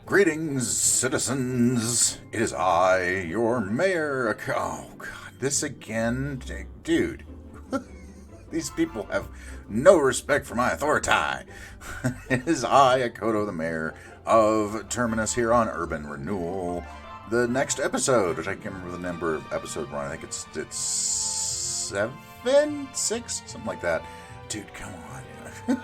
Greetings, citizens. It is I, your mayor. Oh, God, this again? Dude, these people have no respect for my authority. It is I, Akoto, the mayor of Terminus here on Urban Renewal. The next episode, which I can't remember the number of episode we're on. I think it's 7, 6, something like that. Dude, come on.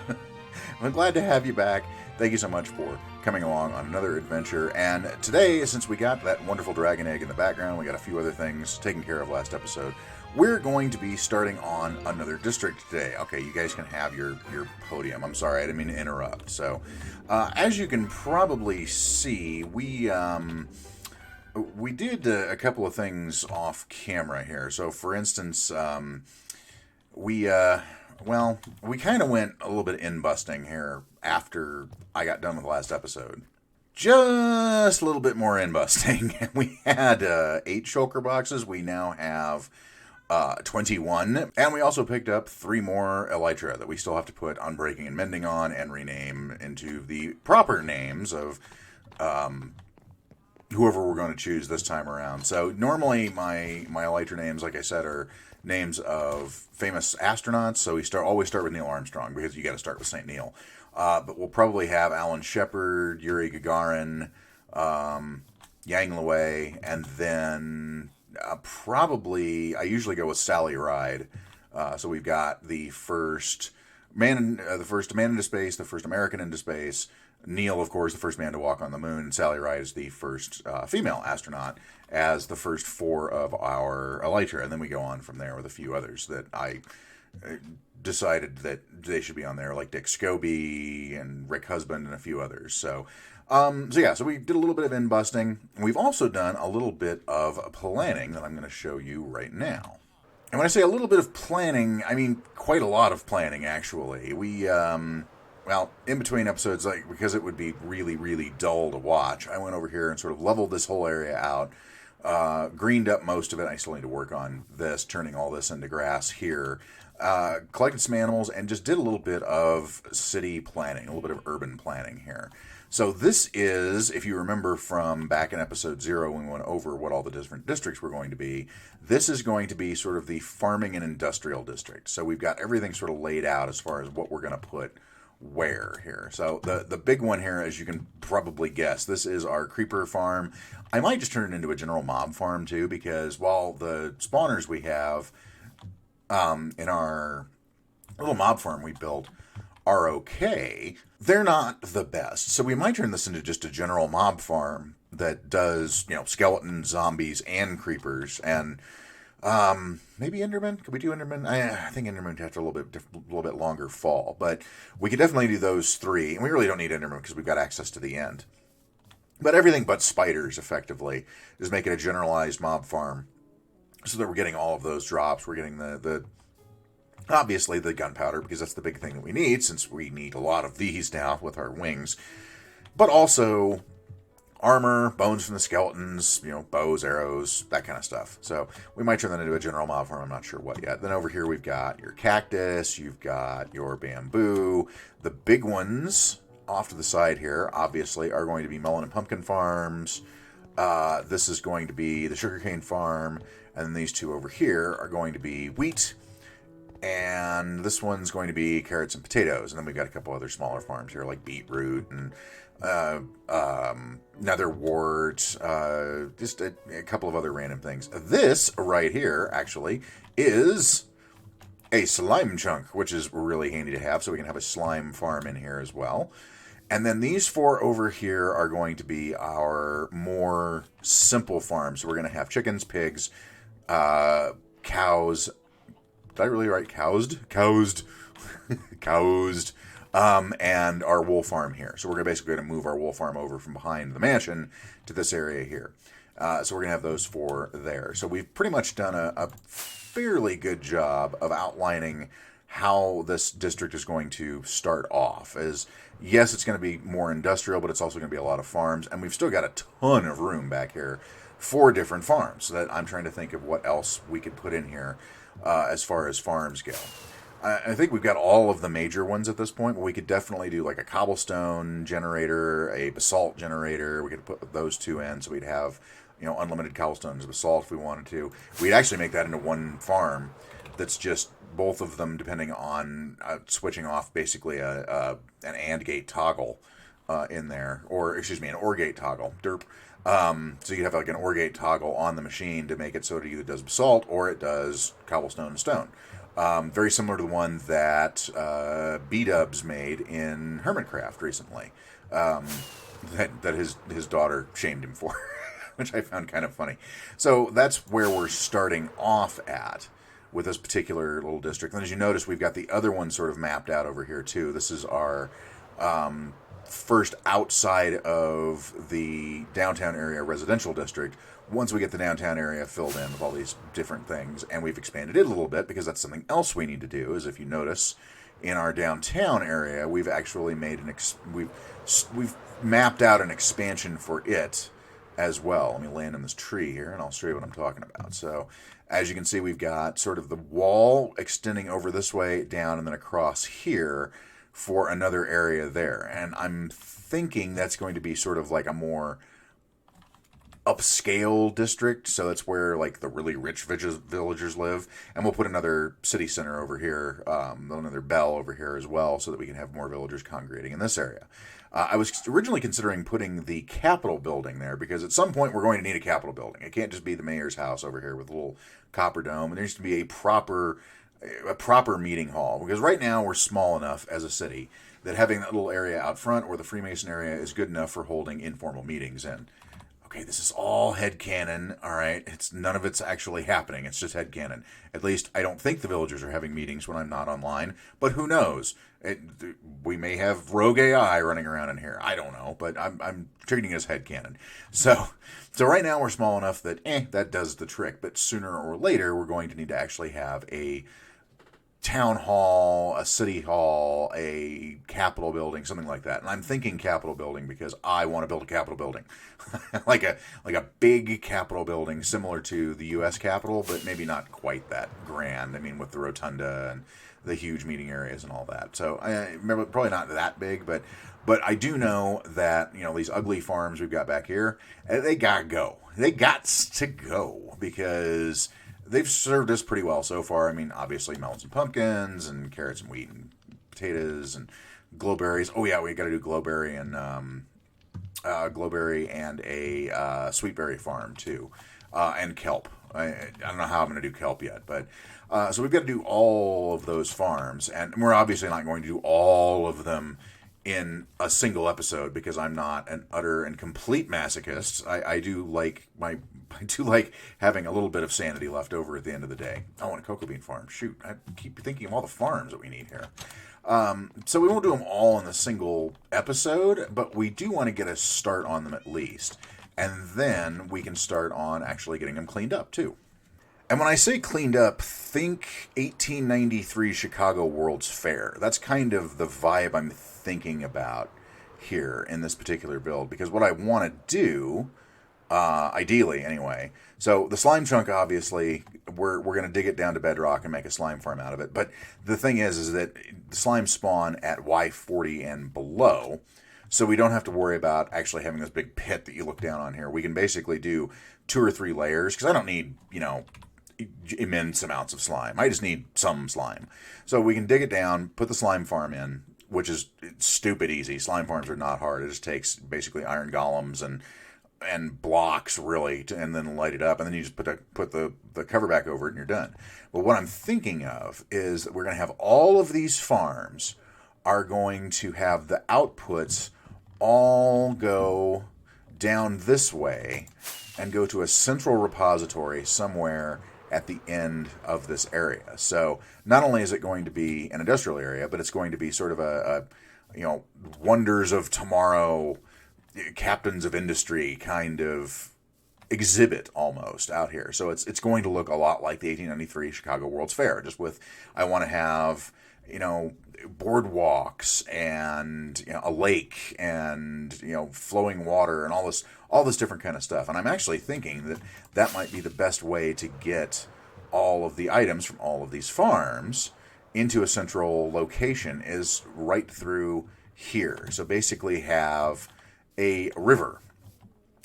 I'm glad to have you back. Thank you so much for coming along on another adventure. And today, since we got that wonderful dragon egg in the background, we got a few other things taken care of last episode, we're going to be starting on another district today. Okay, you guys can have your podium. I'm sorry, I didn't mean to interrupt. So, as you can probably see, we did a couple of things off camera here. So, for instance, we kind of went a little bit in-busting here after I got done with the last episode. Just a little bit more in-busting. We had 8 shulker boxes. We now have 21. And we also picked up 3 more elytra that we still have to put Unbreaking and Mending on and rename into the proper names of whoever we're going to choose this time around. So normally my elytra names, like I said, are names of famous astronauts. So we always start with Neil Armstrong because you got to start with St. Neil. But we'll probably have Alan Shepard, Yuri Gagarin, Yang Liwei, and then probably I usually go with Sally Ride. So we've got the first man into space, the first American into space. Neil, of course, the first man to walk on the moon, and Sally Ride is the first female astronaut as the first 4 of our elytra, and then we go on from there with a few others that I decided that they should be on there, like Dick Scobie and Rick Husband and a few others. So we did a little bit of in-busting. We've also done a little bit of planning that I'm going to show you right now. And when I say a little bit of planning, I mean quite a lot of planning, actually. We, in between episodes, because it would be really, really dull to watch, I went over here and sort of leveled this whole area out, greened up most of it. I still need to work on this, turning all this into grass here. Collected some animals and just did a little bit of city planning, a little bit of urban planning here. So this is, if you remember from back in episode 0 when we went over what all the different districts were going to be, this is going to be sort of the farming and industrial district. So we've got everything sort of laid out as far as what we're going to put where here. So the big one here, as you can probably guess, this is our creeper farm. I might just turn it into a general mob farm too, because while the spawners we have in our little mob farm we built are okay, they're not the best. So we might turn this into just a general mob farm that does, skeletons, zombies, and creepers, and maybe Enderman. Could we do Enderman? I think Enderman would have to a little bit longer fall, but we could definitely do those 3. And we really don't need Enderman because we've got access to the end. But everything but spiders, effectively, is making a generalized mob farm, so that we're getting all of those drops. We're getting the obviously the gunpowder, because that's the big thing that we need, since we need a lot of these now with our wings. But also armor, bones from the skeletons, bows, arrows, that kind of stuff. So we might turn that into a general mob farm. I'm not sure what yet. Then over here we've got your cactus, you've got your bamboo. The big ones off to the side here, obviously, are going to be melon and pumpkin farms. This is going to be the sugarcane farm. And then these 2 over here are going to be wheat. And this one's going to be carrots and potatoes. And then we've got a couple other smaller farms here, like beetroot and netherwort, just a couple of other random things. This right here, actually, is a slime chunk, which is really handy to have. So we can have a slime farm in here as well. And then these 4 over here are going to be our more simple farms. So we're going to have chickens, pigs, cows. Did I really write cowsed? Cowsed. And our wool farm here. So we're basically going to move our wool farm over from behind the mansion to this area here. So we're going to have those 4 there. So we've pretty much done a fairly good job of outlining how this district is going to start off. Yes, it's going to be more industrial, but it's also going to be a lot of farms. And we've still got a ton of room back here 4 different farms. That I'm trying to think of what else we could put in here as far as farms go. I think we've got all of the major ones at this point, but we could definitely do like a cobblestone generator, a basalt generator. We could put those 2 in, so we'd have, unlimited cobblestones, basalt if we wanted to. We'd actually make that into one farm that's just both of them, depending on switching off basically an AND gate toggle in there, or excuse me, an OR gate toggle. Derp. So you have like an OR gate toggle on the machine to make it so it either does basalt or it does cobblestone and stone. Very similar to the one that B-Dubs made in Hermitcraft recently, that his daughter shamed him for, which I found kind of funny. So that's where we're starting off at with this particular little district. And as you notice, we've got the other one sort of mapped out over here too. This is our first outside of the downtown area residential district. Once we get the downtown area filled in with all these different things, and we've expanded it a little bit because that's something else we need to do, is if you notice in our downtown area, we've actually made we've mapped out an expansion for it as well. Let me land in this tree here and I'll show you what I'm talking about. So as you can see, we've got sort of the wall extending over this way down and then across here for another area there. And I'm thinking that's going to be sort of like a more upscale district, so that's where like the really rich villagers live, and we'll put another city center over here, another bell over here as well, so that we can have more villagers congregating in this area. I was originally considering putting the Capitol building there, because at some point we're going to need a Capitol building. It can't just be the mayor's house over here with a little copper dome, and there needs to be a proper meeting hall, because right now we're small enough as a city that having that little area out front or the Freemason area is good enough for holding informal meetings in. Okay, this is all headcanon, all right? None of it's actually happening. It's just headcanon. At least I don't think the villagers are having meetings when I'm not online, but who knows? We may have rogue AI running around in here. I don't know, but I'm treating it as headcanon. So right now we're small enough that that does the trick, but sooner or later we're going to need to actually have a town hall, a city hall, a Capitol building, something like that. And I'm thinking Capitol building because I want to build a Capitol building, like a big Capitol building similar to the U.S. Capitol, but maybe not quite that grand. I mean, with the rotunda and the huge meeting areas and all that. So I remember, probably not that big, but I do know that these ugly farms we've got back here, they gotta go. They got to go because they've served us pretty well so far. I mean, obviously melons and pumpkins and carrots and wheat and potatoes and glowberries. Oh yeah, we got to do glowberry and a sweetberry farm too, and kelp. I don't know how I'm going to do kelp yet, but so we've got to do all of those farms, and we're obviously not going to do all of them in a single episode because I'm not an utter and complete masochist. I do like having a little bit of sanity left over at the end of the day. I want a cocoa bean farm. Shoot, I keep thinking of all the farms that we need here. So we won't do them all in a single episode, but we do want to get a start on them at least. And then we can start on actually getting them cleaned up too. And when I say cleaned up, think 1893 Chicago World's Fair. That's kind of the vibe I'm thinking about here in this particular build, because what I want to do, ideally anyway, so the slime chunk, obviously, we're going to dig it down to bedrock and make a slime farm out of it. But the thing is that the slime spawn at Y40 and below, so we don't have to worry about actually having this big pit that you look down on here. We can basically do 2 or 3 layers, because I don't need, immense amounts of slime. I just need some slime. So we can dig it down, put the slime farm in, which is stupid easy. Slime farms are not hard. It just takes basically iron golems and blocks, really, and then light it up, and then you just put the cover back over it and you're done. But what I'm thinking of is that we're going to have all of these farms are going to have the outputs all go down this way and go to a central repository somewhere at the end of this area. So not only is it going to be an industrial area, but it's going to be sort of a wonders of tomorrow, captains of industry kind of exhibit almost out here. So it's going to look a lot like the 1893 Chicago World's Fair, just with, I want to have, boardwalks and a lake and flowing water and all this different kind of stuff. And I'm actually thinking that that might be the best way to get all of the items from all of these farms into a central location is right through here. So basically have a river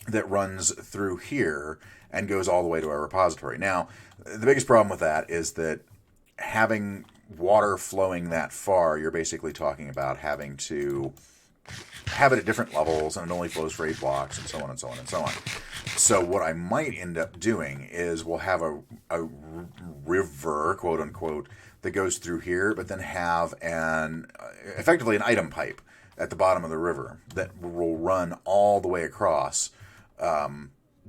that runs through here and goes all the way to our repository. Now, the biggest problem with that is that having water flowing that far, you're basically talking about having to have it at different levels, and it only flows for 8 blocks, and so on and so on and so on. So what I might end up doing is we'll have a river, quote unquote, that goes through here, but then have effectively an item pipe at the bottom of the river that will run all the way across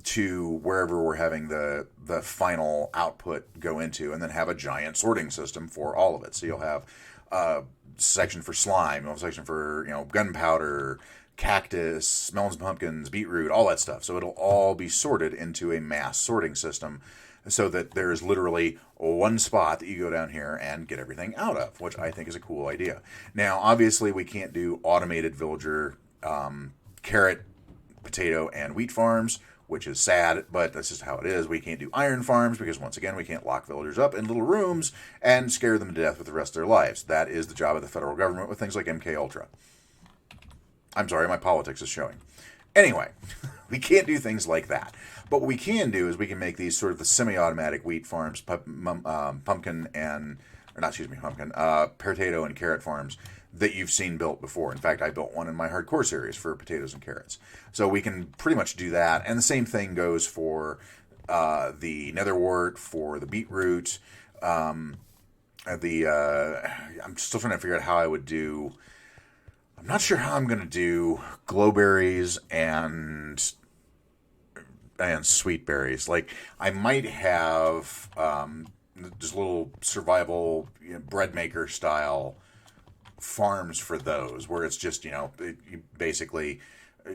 to wherever we're having the final output go into, and then have a giant sorting system for all of it. So you'll have a section for slime, you'll have a section for gunpowder, cactus, melons, pumpkins, beetroot, all that stuff. So it'll all be sorted into a mass sorting system, so that there is literally one spot that you go down here and get everything out of, which I think is a cool idea. Now, obviously, we can't do automated villager carrot, potato, and wheat farms, which is sad, but that's just how it is. We can't do iron farms because, once again, we can't lock villagers up in little rooms and scare them to death with the rest of their lives. That is the job of the federal government with things like MK Ultra. I'm sorry, my politics is showing. Anyway, we can't do things like that. But what we can do is we can make these sort of the semi-automatic wheat farms, pumpkin, potato and carrot farms that you've seen built before. In fact, I built one in my hardcore series for potatoes and carrots. So we can pretty much do that. And the same thing goes for the netherwort, for the beetroot. I'm still trying to figure out how I would do... I'm not sure how I'm going to do glowberries and sweet berries. Like, I might have just little survival bread maker style farms for those, where it's just you basically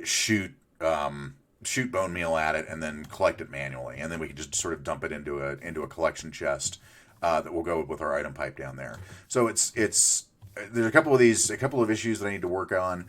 shoot bone meal at it and then collect it manually, and then we can just sort of dump it into a collection chest that will go with our item pipe down there. So it's there's a couple of issues that I need to work on.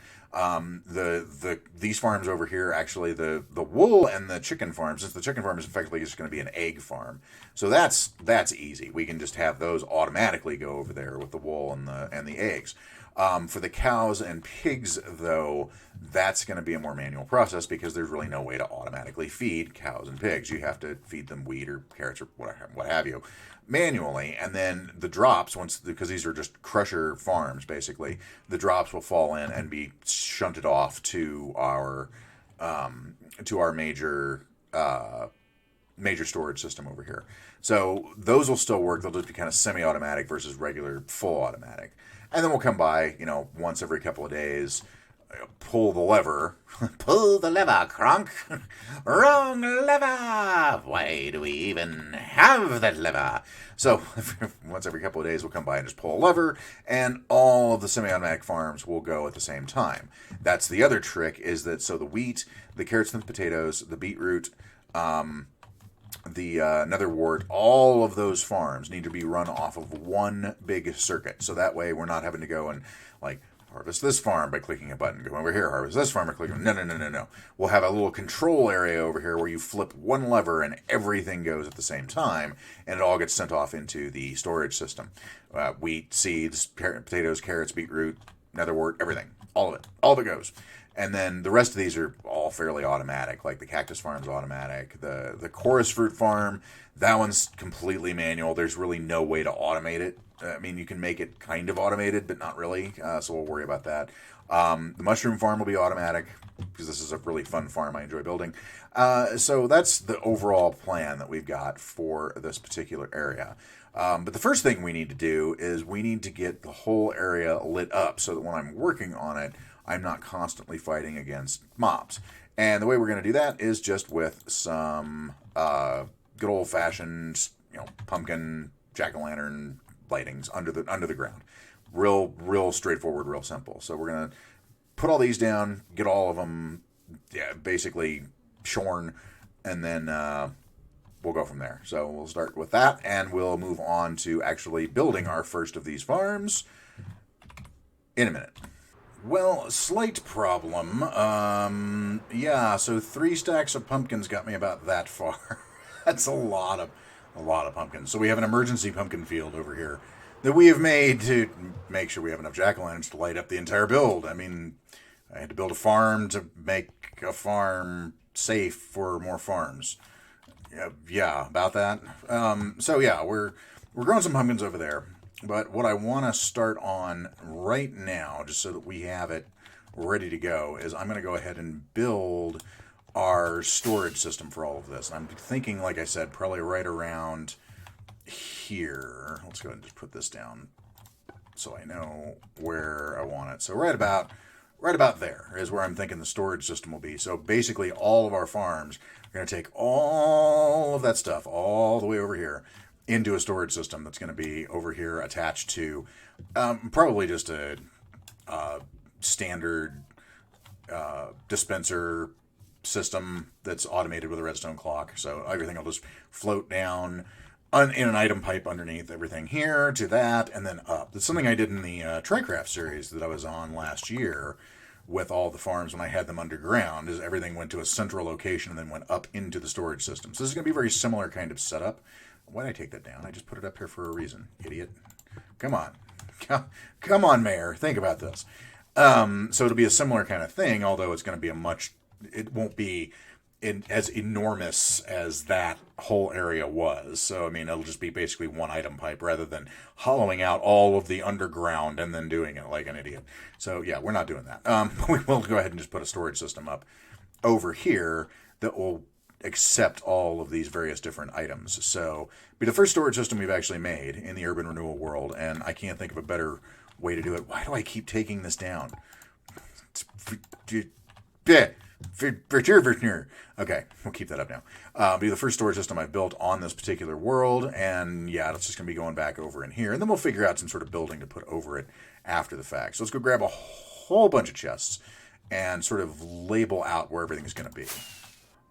These farms over here, actually the wool and the chicken farm, since the chicken farm is effectively just going to be an egg farm, so that's easy. We can just have those automatically go over there with the wool and the eggs. For the cows and pigs, though, that's going to be a more manual process because there's really no way to automatically feed cows and pigs. You have to feed them wheat or carrots or what have you manually, and then the drops, because these are just crusher farms basically, the drops will fall in and be shunted off to our major storage system over here. So those will still work. They'll just be kind of semi-automatic versus regular full automatic. And then we'll come by, once every couple of days, pull the lever. Pull the lever, Kronk. Wrong lever. Why do we even have that lever? So once every couple of days, we'll come by and just pull a lever, and all of the semi-automatic farms will go at the same time. That's the other trick, is that so the wheat, the carrots and the potatoes, the beetroot, the netherwort, all of those farms need to be run off of one big circuit. So that way we're not having to go and harvest this farm by clicking a button, go over here, harvest this farm by clicking. No. We'll have a little control area over here where you flip one lever and everything goes at the same time, and it all gets sent off into the storage system. Wheat, seeds, potatoes, carrots, beetroot, netherwort, everything. All of it goes. And then the rest of these are all fairly automatic, like the cactus farm's automatic. The chorus fruit farm, that one's completely manual. There's really no way to automate it. I mean, you can make it kind of automated, but not really, so we'll worry about that. The mushroom farm will be automatic, because this is a really fun farm I enjoy building. So that's the overall plan that we've got for this particular area. But the first thing we need to do is we need to get the whole area lit up so that when I'm working on it, I'm not constantly fighting against mobs. And the way we're going to do that is just with some good old-fashioned, pumpkin, jack-o'-lantern lightings under the ground. Real straightforward, real simple. So we're going to put all these down, get all of them basically shorn, and then we'll go from there. So we'll start with that, and we'll move on to actually building our first of these farms in a minute. Well, slight problem. Yeah, so 3 stacks of pumpkins got me about that far. That's a lot of pumpkins. So we have an emergency pumpkin field over here that we have made to make sure we have enough jack-o'-lanterns to light up the entire build. I mean, I had to build a farm to make a farm safe for more farms. Yeah, about that. So yeah, we're growing some pumpkins over there. But what I want to start on right now, just so that we have it ready to go, is I'm going to go ahead and build our storage system for all of this. And I'm thinking, like I said, probably right around here. Let's go ahead and just put this down so I know where I want it. So right about there is where I'm thinking the storage system will be. So basically all of our farms are going to take all of that stuff all the way over here into a storage system that's going to be over here attached to probably just a standard dispenser system that's automated with a redstone clock. So everything will just float down in an item pipe underneath everything here to that and then up. That's something I did in the TriCraft series that I was on last year with all the farms when I had them underground, is everything went to a central location and then went up into the storage system. So this is going to be a very similar kind of setup. Why did I take that down? I just put it up here for a reason, idiot. Come on. Come on, Mayor. Think about this. So it'll be a similar kind of thing, although it's going to be it won't be as enormous as that whole area was. So, I mean, it'll just be basically one item pipe rather than hollowing out all of the underground and then doing it like an idiot. So, yeah, we're not doing that. We will go ahead and just put a storage system up over here that will accept all of these various different items. So, be the first storage system we've actually made in the urban renewal world, and I can't think of a better way to do it. Why do I keep taking this down? Okay, we'll keep that up now. Be the first storage system I've built on this particular world, and yeah, it's just going to be going back over in here, and then we'll figure out some sort of building to put over it after the fact. So let's go grab a whole bunch of chests and sort of label out where everything's going to be.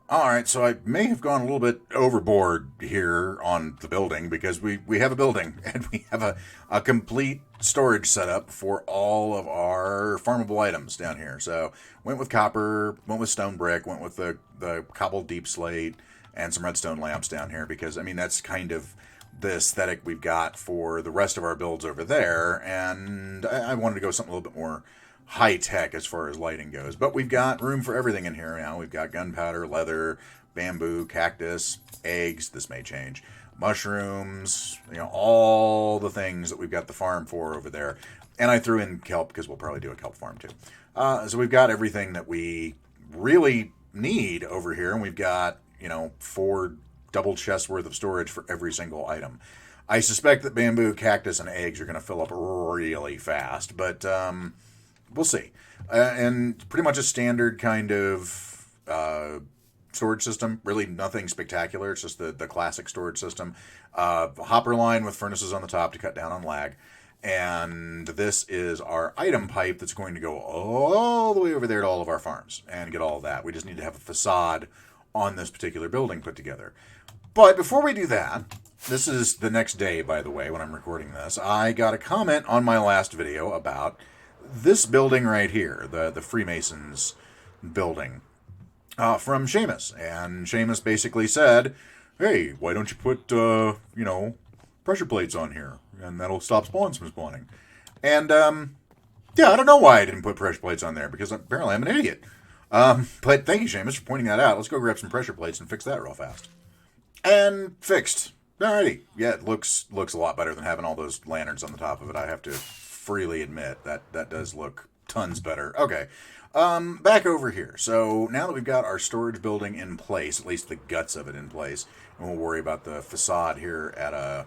All right, so I may have gone a little bit overboard here on the building because we have a building and we have a complete storage setup for all of our farmable items down here. So went with copper, went with stone brick, went with the cobbled deep slate and some redstone lamps down here because, I mean, that's kind of the aesthetic we've got for the rest of our builds over there. And I wanted to go something a little bit more high-tech as far as lighting goes. But we've got room for everything in here now. We've got gunpowder, leather, bamboo, cactus, eggs. This may change. Mushrooms, all the things that we've got the farm for over there. And I threw in kelp because we'll probably do a kelp farm too. So we've got everything that we really need over here. And we've got, 4 double chests worth of storage for every single item. I suspect that bamboo, cactus, and eggs are going to fill up really fast. But we'll see. And pretty much a standard kind of storage system. Really nothing spectacular. It's just the classic storage system. Hopper line with furnaces on the top to cut down on lag. And this is our item pipe that's going to go all the way over there to all of our farms and get all of that. We just need to have a facade on this particular building put together. But before we do that, this is the next day, by the way, when I'm recording this, I got a comment on my last video about this building right here, the Freemasons building, from Seamus. And Seamus basically said, hey, why don't you put, pressure plates on here? And that'll stop spawns from spawning. And, yeah, I don't know why I didn't put pressure plates on there, because apparently I'm an idiot. But thank you, Seamus, for pointing that out. Let's go grab some pressure plates and fix that real fast. And fixed. Alrighty. Yeah, it looks a lot better than having all those lanterns on the top of it, I have to freely admit. That does look tons better. Okay. Back over here. So now that we've got our storage building in place, at least the guts of it in place, and we'll worry about the facade here at a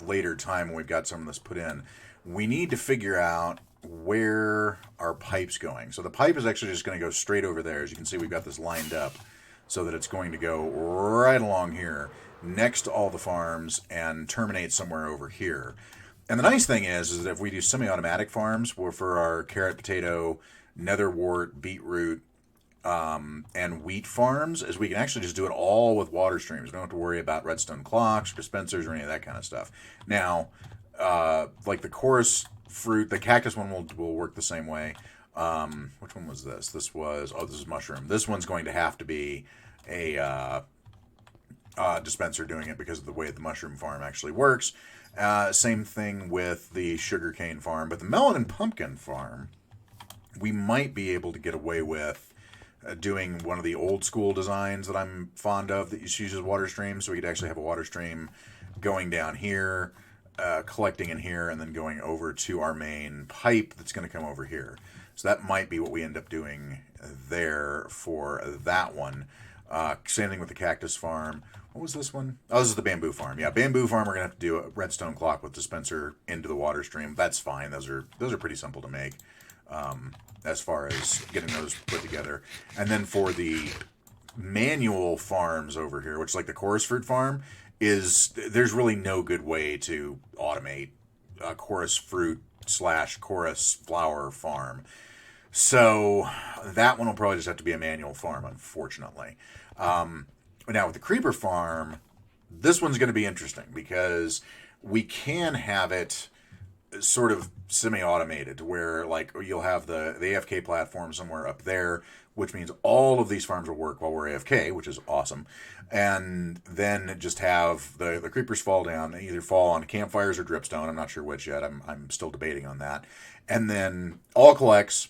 later time when we've got some of this put in, we need to figure out where our pipe's going. So the pipe is actually just going to go straight over there. As you can see, we've got this lined up so that it's going to go right along here next to all the farms and terminate somewhere over here. And the nice thing is that if we do semi-automatic farms, for our carrot, potato, netherwort, beetroot, and wheat farms is we can actually just do it all with water streams. We don't have to worry about redstone clocks, dispensers, or any of that kind of stuff. Now, like the chorus fruit, the cactus one will work the same way. Which one was this? This is mushroom. This one's going to have to be a dispenser doing it because of the way the mushroom farm actually works. Same thing with the sugarcane farm, but the melon and pumpkin farm, we might be able to get away with doing one of the old school designs that I'm fond of that uses water streams. So we could actually have a water stream going down here, collecting in here, and then going over to our main pipe that's going to come over here. So that might be what we end up doing there for that one. Same thing with the cactus farm. What was this one? Oh, this is the bamboo farm. Yeah, bamboo farm. We're gonna have to do a redstone clock with dispenser into the water stream. That's fine. Those are pretty simple to make, as far as getting those put together. And then for the manual farms over here, which is like the chorus fruit farm, there's really no good way to automate a chorus fruit / chorus flower farm. So that one will probably just have to be a manual farm, unfortunately. Now with the creeper farm, this one's going to be interesting because we can have it sort of semi-automated where like you'll have the AFK platform somewhere up there, which means all of these farms will work while we're AFK, which is awesome. And then just have the creepers fall down. They either fall on campfires or dripstone. I'm not sure which yet. I'm still debating on that. And then all collects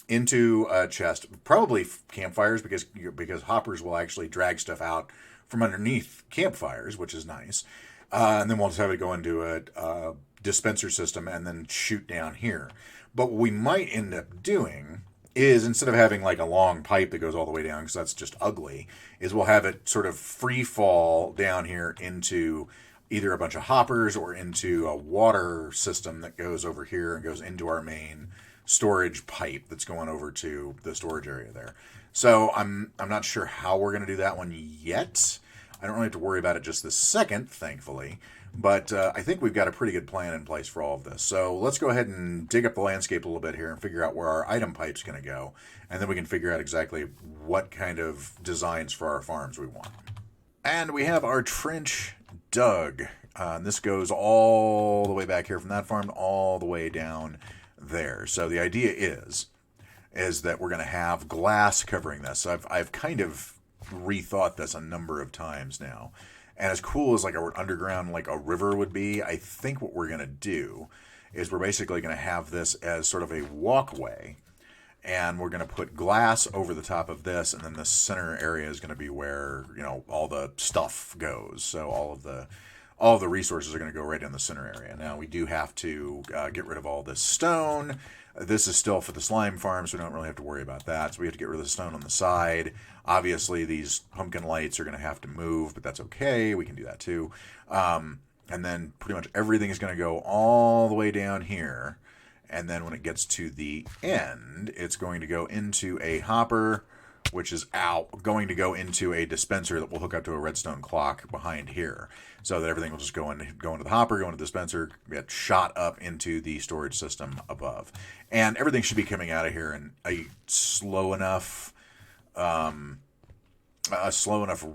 into a chest, probably campfires because hoppers will actually drag stuff out from underneath campfires, which is nice. And then we'll just have it go into a dispenser system and then shoot down here. But what we might end up doing is instead of having like a long pipe that goes all the way down because that's just ugly, is we'll have it sort of free fall down here into either a bunch of hoppers or into a water system that goes over here and goes into our main storage pipe that's going over to the storage area there. So I'm not sure how we're going to do that one yet. I don't really have to worry about it just this second, thankfully. But I think we've got a pretty good plan in place for all of this. So let's go ahead and dig up the landscape a little bit here and figure out where our item pipe's going to go. And then we can figure out exactly what kind of designs for our farms we want. And we have our trench dug. And this goes all the way back here from that farm all the way down there. So the idea is that we're going to have glass covering this. I've kind of rethought this a number of times now. And as cool as like an underground, like a river would be, I think what we're going to do is we're basically going to have this as sort of a walkway. And we're going to put glass over the top of this. And then the center area is going to be where, all the stuff goes. So all of the resources are going to go right in the center area. Now, we do have to get rid of all this stone. This is still for the slime farm, so we don't really have to worry about that. So we have to get rid of the stone on the side. Obviously, these pumpkin lights are going to have to move, but that's okay. We can do that too. And then pretty much everything is going to go all the way down here. And then when it gets to the end, it's going to go into a hopper, which is going to go into a dispenser that will hook up to a redstone clock behind here. So that everything will just go into the hopper, go into the dispenser, get shot up into the storage system above. And everything should be coming out of here in a slow enough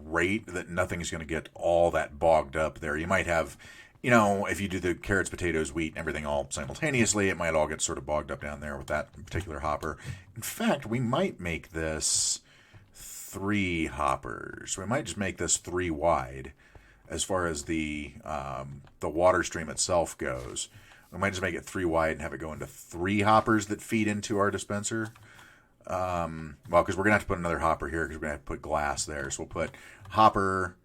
rate that nothing's going to get all that bogged up there. You might have, if you do the carrots, potatoes, wheat, and everything all simultaneously, it might all get sort of bogged up down there with that particular hopper. In fact, we might make this 3 hoppers. We might just make this 3 wide as far as the water stream itself goes. We might just make it 3 wide and have it go into 3 hoppers that feed into our dispenser. Because we're going to have to put another hopper here because we're going to have to put glass there. So we'll put hopper.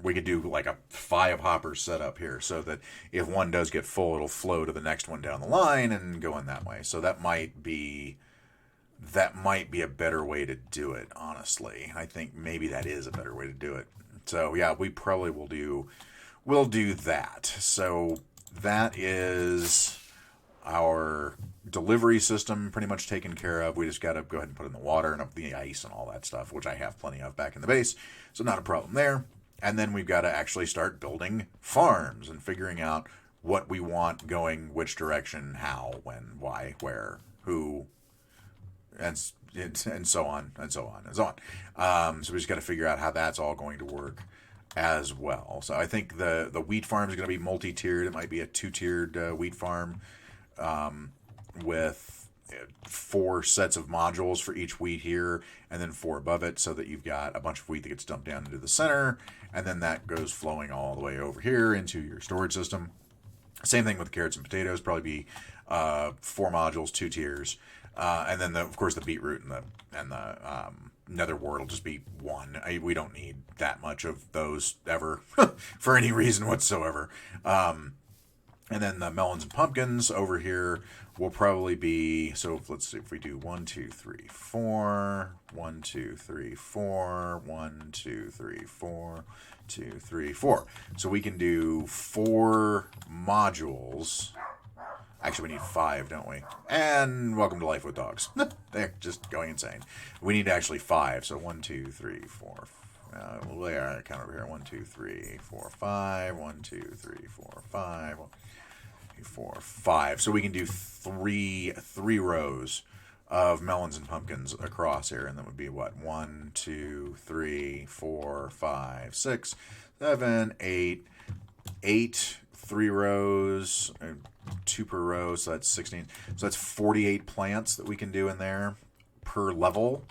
We could do like a 5 hoppers set up here so that if one does get full, it'll flow to the next one down the line and go in that way. So that might be a better way to do it, honestly. I think maybe that is a better way to do it. So yeah, we probably we'll do that. So that is our delivery system pretty much taken care of. We just got to go ahead and put in the water and up the ice and all that stuff, which I have plenty of back in the base. So not a problem there. And then we've got to actually start building farms and figuring out what we want going, which direction, how, when, why, where, who, and and so on and so on and so on. So we just got to figure out how that's all going to work as well. So I think the wheat farm is going to be multi-tiered. It might be a 2-tiered wheat farm with 4 sets of modules for each wheat here, and then 4 above it, so that you've got a bunch of wheat that gets dumped down into the center, and then that goes flowing all the way over here into your storage system. Same thing with carrots and potatoes. Probably be 4 modules, 2 tiers, and then of course the beetroot and the nether wart will just be 1. We don't need that much of those ever for any reason whatsoever. And then the melons and pumpkins over here will probably be, so let's see if we do 1, 2, 3, 4, 1, 2, 3, 4, 1, 2, 3, 4, 2, 3, 4. So we can do 4 modules. Actually, we need 5, don't we? And welcome to Life with Dogs. They're just going insane. We need actually 5. So 1, 2, 3, 4. There, count over here. 1, 2, 3, 4, 5. 1, 2, 3, 4, 5. 1, 2, 4, 5. So we can do three rows of melons and pumpkins across here, and that would be what? 1, 2, 3, 4, 5, 6, 7, 8. 8 3 rows, 2 per row, so that's 16. So that's 48 plants that we can do in there per level.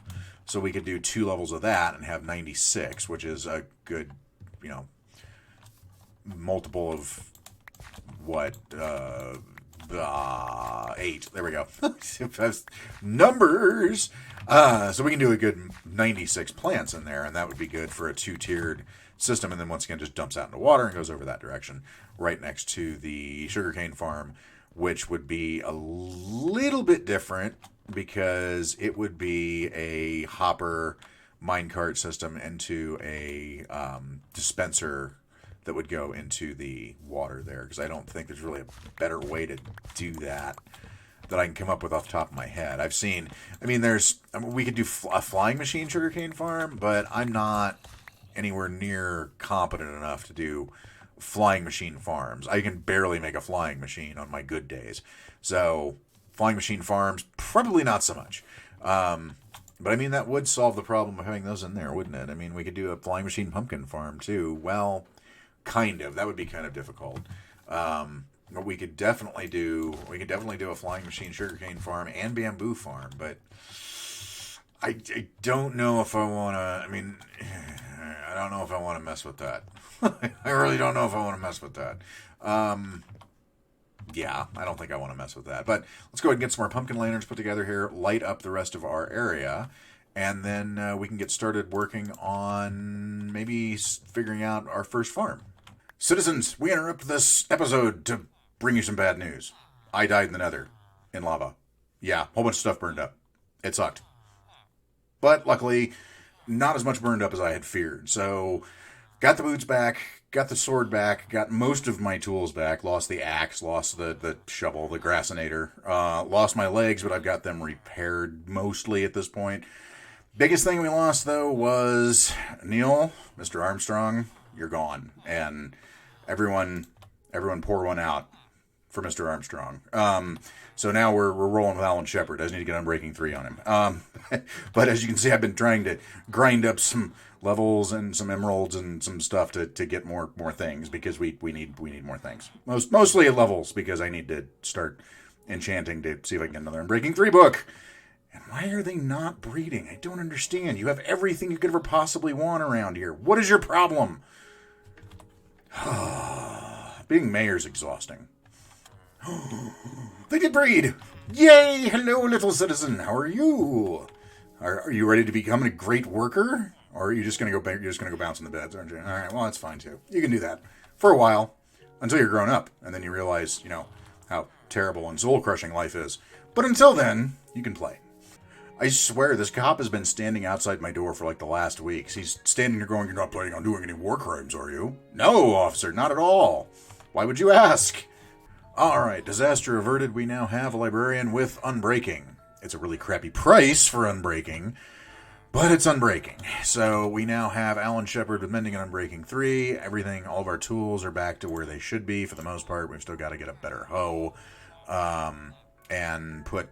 So we could do 2 levels of that and have 96, which is a good, multiple of what? 8. There we go. Numbers! So we can do a good 96 plants in there, and that would be good for a 2-tiered system. And then once again, just dumps out into water and goes over that direction, right next to the sugarcane farm, which would be a little bit different because it would be a hopper minecart system into a dispenser that would go into the water there, because I don't think there's really a better way to do that I can come up with off the top of my head. We could do a flying machine sugarcane farm, but I'm not anywhere near competent enough to do flying machine farms. I can barely make a flying machine on my good days. So flying machine farms, probably not so much. But that would solve the problem of having those in there, wouldn't it? We could do a flying machine pumpkin farm too. Well, kind of. That would be kind of difficult. But we could definitely do a flying machine sugarcane farm and bamboo farm. But I don't know if I want to. I don't know if I want to mess with that. I really don't know if I want to mess with that. Yeah, I don't think I want to mess with that. But let's go ahead and get some more pumpkin lanterns put together here, light up the rest of our area, and then we can get started working on maybe figuring out our first farm. Citizens, we interrupt this episode to bring you some bad news. I died in the nether, in lava. Yeah, a whole bunch of stuff burned up. It sucked. But luckily, not as much burned up as I had feared. So, got the boots back, got the sword back, got most of my tools back, lost the axe, lost the shovel, the grassinator, lost my legs, but I've got them repaired mostly at this point. Biggest thing we lost, though, was Neil, Mr. Armstrong, you're gone. And everyone pour one out for Mr. Armstrong. So now we're rolling with Alan Shepard. I just need to get Unbreaking 3 on him. But as you can see, I've been trying to grind up some levels and some emeralds and some stuff to get more things, because we need more things. Mostly at levels, because I need to start enchanting to see if I can get another Unbreaking 3 book. And why are they not breeding? I don't understand. You have everything you could ever possibly want around here. What is your problem? Being mayor's exhausting. They did breed! Yay! Hello, little citizen. How are you? Are you ready to become a great worker? Or are you just gonna go bounce in the beds, aren't you? All right, well, that's fine too. You can do that for a while until you're grown up, and then you realize, how terrible and soul-crushing life is. But until then, you can play. I swear, this cop has been standing outside my door for like the last weeks. He's standing there going, "You're not planning on doing any war crimes, are you?" "No, officer, not at all." "Why would you ask?" Alright, disaster averted. We now have a librarian with Unbreaking. It's a really crappy price for Unbreaking, but it's Unbreaking. So we now have Alan Shepard with Mending and Unbreaking 3. Everything, all of our tools are back to where they should be for the most part. We've still got to get a better hoe and put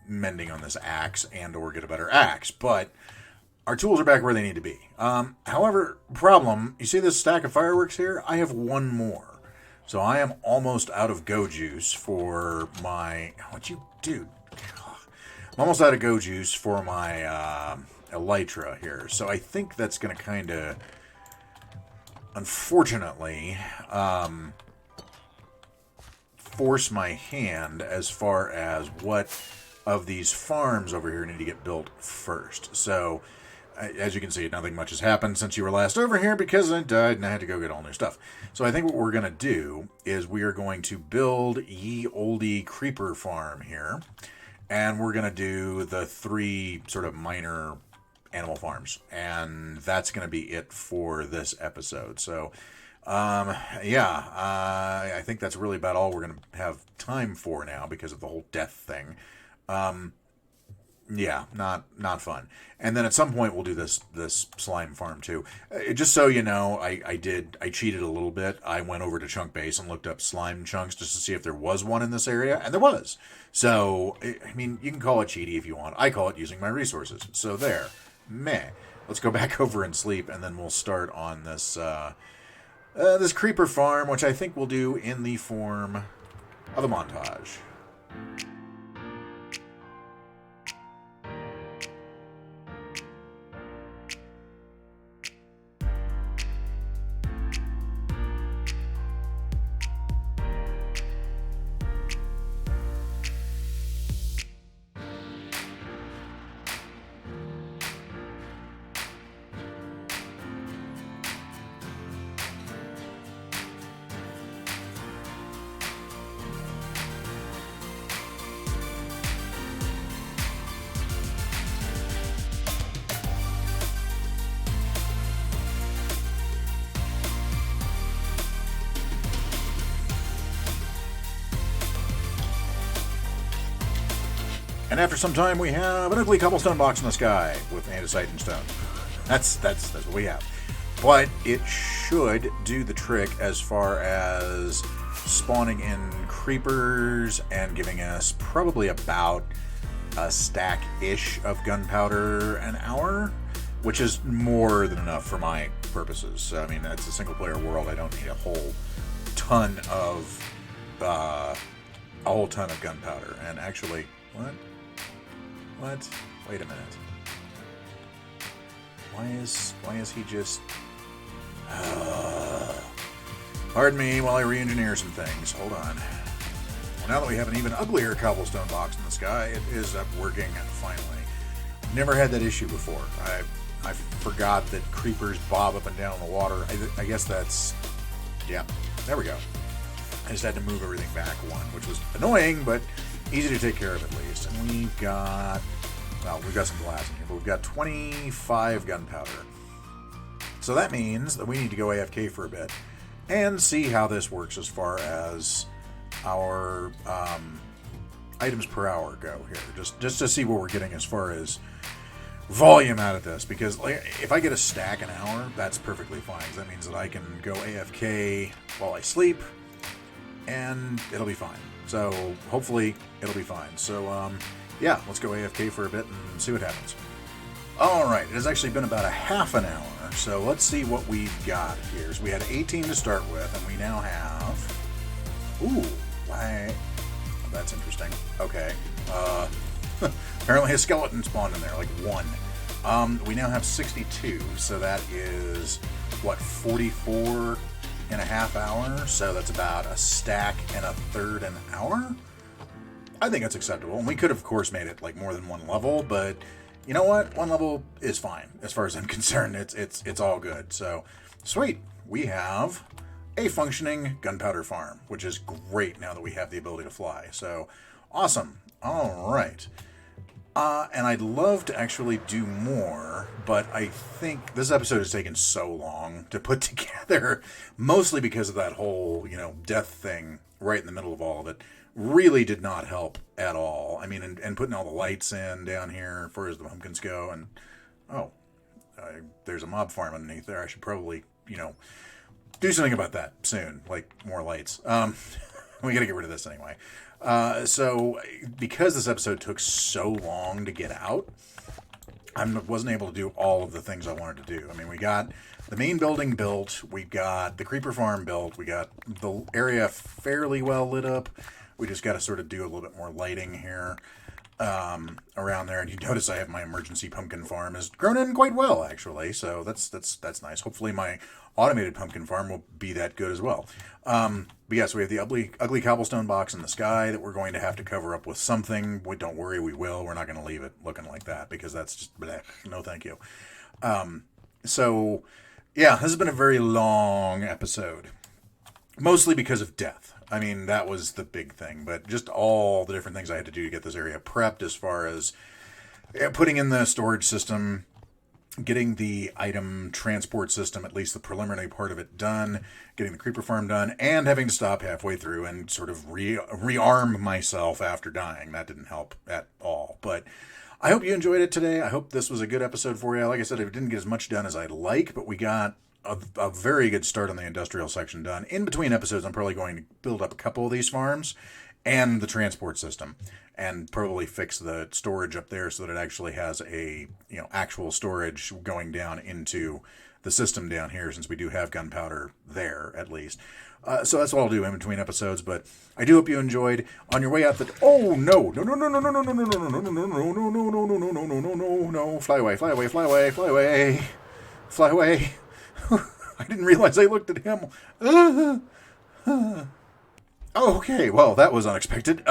mending on this axe and or get a better axe. But our tools are back where they need to be. However, problem, you see this stack of fireworks here? I have one more. So I am almost out of go juice for my... What you... Dude. I'm almost out of go juice for my elytra here. So I think that's going to kind of... Unfortunately... force my hand as far as what of these farms over here need to get built first. So... As you can see, nothing much has happened since you were last over here because I died and I had to go get all new stuff. So I think what we're going to do is we are going to build ye olde creeper farm here. And we're going to do the 3 sort of minor animal farms. And that's going to be it for this episode. So, I think that's really about all we're going to have time for now because of the whole death thing. Yeah, not fun. And then at some point we'll do this slime farm too. Just so you know, I cheated a little bit. I went over to Chunk Base and looked up slime chunks just to see if there was one in this area, and there was. So, I mean, you can call it cheaty if you want. I call it using my resources. So there. Meh. Let's go back over and sleep, and then we'll start on this this creeper farm, which I think we'll do in the form of a montage. And after some time, we have an ugly cobblestone box in the sky with andesite and stone. That's what we have. But it should do the trick as far as spawning in creepers and giving us probably about a stack-ish of gunpowder an hour, which is more than enough for my purposes. I mean, it's a single-player world. I don't need a whole ton of gunpowder. And actually, what? Wait a minute. Why is he just... Pardon me while I re-engineer some things. Hold on. Well, now that we have an even uglier cobblestone box in the sky, it is up working finally. Never had that issue before. I forgot that creepers bob up and down in the water. I guess that's... Yeah, there we go. I just had to move everything back one, which was annoying, but easy to take care of at least. And we've got some glass in here, but we've got 25 gunpowder. So that means that we need to go AFK for a bit and see how this works as far as our items per hour go here. Just to see what we're getting as far as volume out of this. Because if I get a stack an hour, that's perfectly fine. That means that I can go AFK while I sleep, and it'll be fine. So hopefully it'll be fine. So yeah, let's go AFK for a bit and see what happens. Alright, it has actually been about a half an hour, so let's see what we've got here. So we had 18 to start with, and we now have... Ooh, why? Oh, that's interesting. Okay. Apparently a skeleton spawned in there, like one. We now have 62, so that is, what, 44 and a half hours? So that's about a stack and a third an hour? I think that's acceptable. And we could have, of course, made it like more than one level, but you know what? One level is fine. As far as I'm concerned, it's all good. So, sweet. We have a functioning gunpowder farm, which is great now that we have the ability to fly. So, awesome. All right. And I'd love to actually do more, but I think this episode has taken so long to put together, mostly because of that whole, death thing right in the middle of all of it. Really did not help at all. I mean, and putting all the lights in down here as far as the pumpkins go, and there's a mob farm underneath there. I should probably, do something about that soon, like more lights. We got to get rid of this anyway. So because this episode took so long to get out, I wasn't able to do all of the things I wanted to do. I mean, we got the main building built, we got the creeper farm built, we got the area fairly well lit up. We just got to sort of do a little bit more lighting here around there. And you notice I have my emergency pumpkin farm has grown in quite well, actually. So that's nice. Hopefully my automated pumpkin farm will be that good as well. But yeah, so we have the ugly cobblestone box in the sky that we're going to have to cover up with something. Don't worry, we will. We're not going to leave it looking like that because that's just bleh. No, thank you. So yeah, this has been a very long episode, mostly because of death. I mean, that was the big thing, but just all the different things I had to do to get this area prepped as far as putting in the storage system, getting the item transport system, at least the preliminary part of it done, getting the creeper farm done, and having to stop halfway through and sort of rearm myself after dying. That didn't help at all. But I hope you enjoyed it today. I hope this was a good episode for you. Like I said, I didn't get as much done as I'd like, but we got a very good start on the industrial section done. In between episodes, I'm probably going to build up a couple of these farms and the transport system, and probably fix the storage up there so that it actually has a actual storage going down into the system down here, since we do have gunpowder there at least. So that's what I'll do in between episodes. But I do hope you enjoyed. On your way out the no, fly away, fly away, fly away, fly away, fly away. I didn't realize I looked at him. Okay, well, that was unexpected.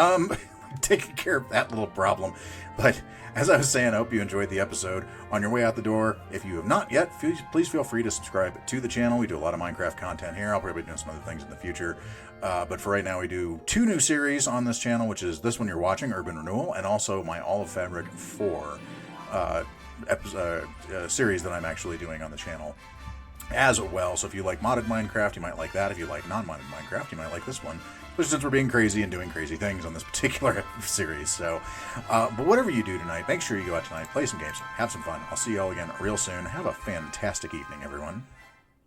Taking care of that little problem. But as I was saying, I hope you enjoyed the episode. On your way out the door, if you have not yet, please feel free to subscribe to the channel. We do a lot of Minecraft content here. I'll probably be doing some other things in the future. But for right now, we do 2 new series on this channel, which is this one you're watching, Urban Renewal, and also my All of Fabric 4 series that I'm actually doing on the channel as well. So if you like modded Minecraft, you might like that. If you like non-modded Minecraft, you might like this one, especially since we're being crazy and doing crazy things on this particular series. So, but whatever you do tonight, make sure you go out tonight, play some games, have some fun. I'll see you all again real soon. Have a fantastic evening, everyone.